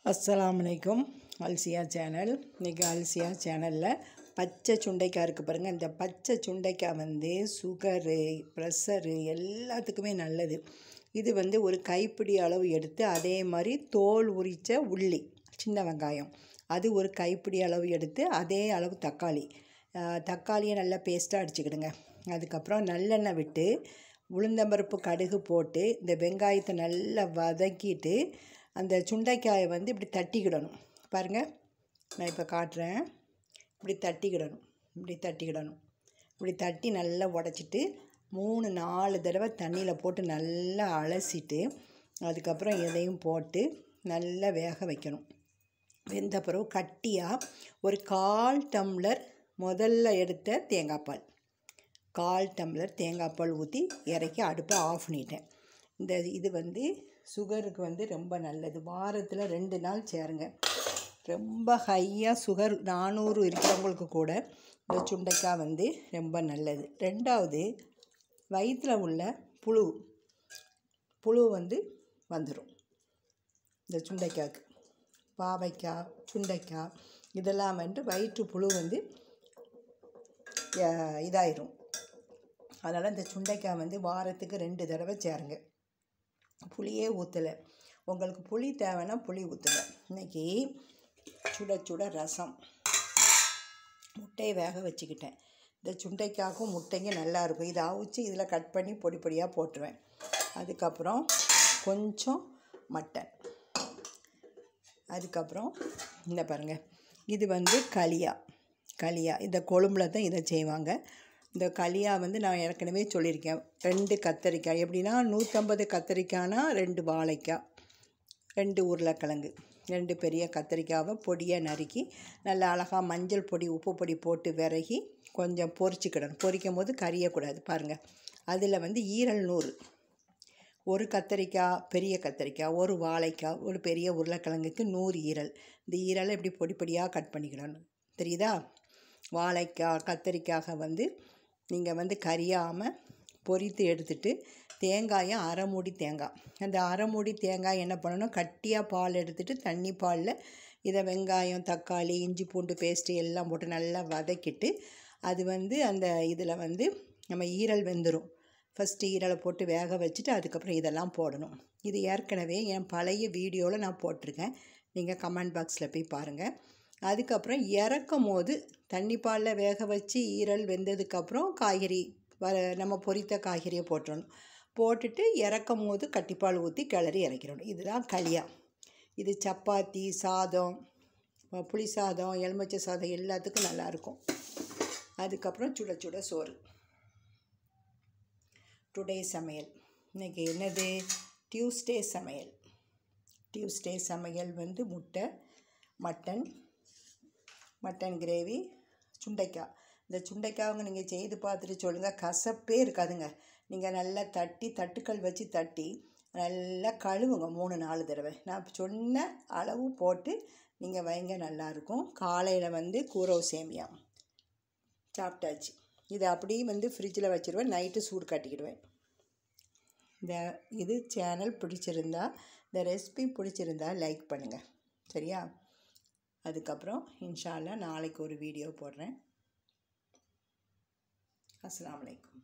அஸ்ஸலாமுஅலைக்கும். அல்சியா channel. இன்றைக்கி அல்சியா சேனலில் பச்சை சுண்டைக்காய் இருக்குது பாருங்கள். இந்த பச்சை சுண்டைக்காய் வந்து சுகரு, ப்ரெஷரு எல்லாத்துக்குமே நல்லது. இது வந்து ஒரு கைப்பிடி அளவு எடுத்து, அதே மாதிரி தோல் உரித்த உள்ளி, சின்ன வெங்காயம் அது ஒரு கைப்பிடி அளவு எடுத்து, அதே அளவு தக்காளியை நல்லா பேஸ்ட்டாக அடிச்சுக்கிடுங்க. அதுக்கப்புறம் நல்லெண்ணெய் விட்டு உளுந்தம்பருப்பு கடுகு போட்டு இந்த வெங்காயத்தை நல்லா வதக்கிட்டு அந்த சுண்டைக்காயை வந்து இப்படி தட்டிக்கிடணும். பாருங்கள், நான் இப்போ காட்டுறேன். இப்படி தட்டிக்கிடணும். இப்படி தட்டி நல்லா உடச்சிட்டு 3-4 தடவை தண்ணியில் போட்டு நல்லா அலசிட்டு, அதுக்கப்புறம் எதையும் போட்டு நல்லா வேக வைக்கணும். வெந்த பிறகு கட்டியாக ஒரு 1/4 டம்ளர் முதல்ல எடுத்த தேங்காய் பால், 1/4 டம்ளர் தேங்காய் பால் ஊற்றி இறக்கி அடுப்பை ஆஃப் பண்ணிட்டேன். இது வந்து சுகருக்கு வந்து ரொம்ப நல்லது. வாரத்தில் 2 நாள் சேருங்க. ரொம்ப ஹையாக சுகர் 400 இருக்கிறவங்களுக்கு கூட இந்த சுண்டைக்காய் வந்து ரொம்ப நல்லது. 2வது, வயிற்றில் உள்ள புழு வந்து வந்துடும் இந்த சுண்டைக்காய்க்கு. பாவைக்காய், சுண்டைக்காய் இதெல்லாம் வந்து வயிற்று புழு வந்து இதாயிரும். அதனால் இந்த சுண்டைக்காய் வந்து வாரத்துக்கு 2 தடவை சேருங்க. புளியே ஊற்றலை. உங்களுக்கு புளி தேவைன்னா புளி ஊற்றுங்க. இன்றைக்கி சுட ரசம், முட்டையை வேக வச்சுக்கிட்டேன். இந்த சுண்டைக்காய்க்கும் முட்டைக்கும் நல்லாயிருக்கும். இதை அவிச்சு இதில் கட் பண்ணி பொடி பொடியாக போட்டுருவேன். அதுக்கப்புறம் கொஞ்சம் மட்டன். அதுக்கப்புறம் இந்த பாருங்கள், இது வந்து களியா. இந்த கொழும்பில் தான் இதை செய்வாங்க. இந்த களியா வந்து நான் ஏற்கனவே சொல்லியிருக்கேன். 2 கத்தரிக்காய், எப்படின்னா 150 கத்தரிக்காய்னா 2 வாழைக்காய், 2 உருளைக்கிழங்கு, 2 பெரிய கத்தரிக்காவை பொடியாக நறுக்கி நல்லா அழகாக மஞ்சள் பொடி, உப்பு பொடி போட்டு விரகி கொஞ்சம் பொரிச்சிக்கிடணும். பொரிக்கும் போது கரியக்கூடாது. பாருங்கள், அதில் வந்து ஈரல் 100, ஒரு கத்தரிக்காய், பெரிய கத்தரிக்காய், ஒரு வாழைக்காய், ஒரு பெரிய உருளைக்கிழங்குக்கு 100 ஈரல். இந்த ஈரலை இப்படி பொடி பொடியாக கட் பண்ணிக்கிடணும். தெரியுதா? வாழைக்காய், கத்தரிக்காய் வந்து நீங்கள் வந்து கரியாமல் பொரித்து எடுத்துட்டு, தேங்காயை 1/2 மூடி தேங்காய், அந்த 1/2 மூடி தேங்காய் என்ன பண்ணணும், கட்டியாக பால் எடுத்துகிட்டு தண்ணி பாலில் இதை வெங்காயம், தக்காளி, இஞ்சி பூண்டு பேஸ்ட்டு எல்லாம் போட்டு நல்லா வதக்கிட்டு, அது வந்து அந்த இதில் வந்து நம்ம ஈரல் வெந்துடும். ஃபஸ்ட்டு ஈரலை போட்டு வேக வச்சுட்டு அதுக்கப்புறம் இதெல்லாம் போடணும். இது ஏற்கனவே என் பழைய வீடியோவில் நான் போட்டிருக்கேன். நீங்கள் கமெண்ட் பாக்ஸில் போய் பாருங்கள். அதுக்கப்புறம் இறக்கும் போது தண்ணி பாலில் வேக வச்சு ஈரல் வெந்ததுக்கப்புறம் காய்கறி நம்ம பொரித்த காய்கறியை போட்டுட்டு இறக்கும் போது கட்டிப்பால் ஊற்றி கிளறி இறக்கிடணும். இதுதான் களியா. இது சப்பாத்தி, சாதம், புளி சாதம், எலுமிச்சை சாதம் எல்லாத்துக்கும் நல்லாயிருக்கும். அதுக்கப்புறம் சுட சோறு. டுடே சமையல் இன்றைக்கி என்னது? டியூஸ்டே சமையல் வந்து முட்டை, மட்டன் கிரேவி, சுண்டைக்காய். இந்த சுண்டைக்காய்ங்க நீங்கள் செய்து பார்த்துட்டு சொல்லுங்கள். கசப்பே இருக்காதுங்க. நீங்கள் நல்லா தட்டுக்கல் வச்சு தட்டி நல்லா கழுவுங்க 3-4 தடவை. நான் சொன்ன அளவு போட்டு நீங்கள் வைங்க, நல்லாயிருக்கும். காலையில் வந்து கூரவு சேமியா சாப்பிட்டாச்சு. இதை அப்படியே வந்து ஃப்ரிட்ஜில் வச்சுருவேன். நைட்டு சூடு காட்டிக்கிடுவேன். இது சேனல் பிடிச்சிருந்தா, இந்த ரெசிபி பிடிச்சிருந்தா லைக் பண்ணுங்கள். சரியா? அதுக்கப்புறம் இன்ஷா அல்லாஹ் நாளைக்கு ஒரு வீடியோ போடுறேன். அஸ்ஸலாமு அலைக்கும்.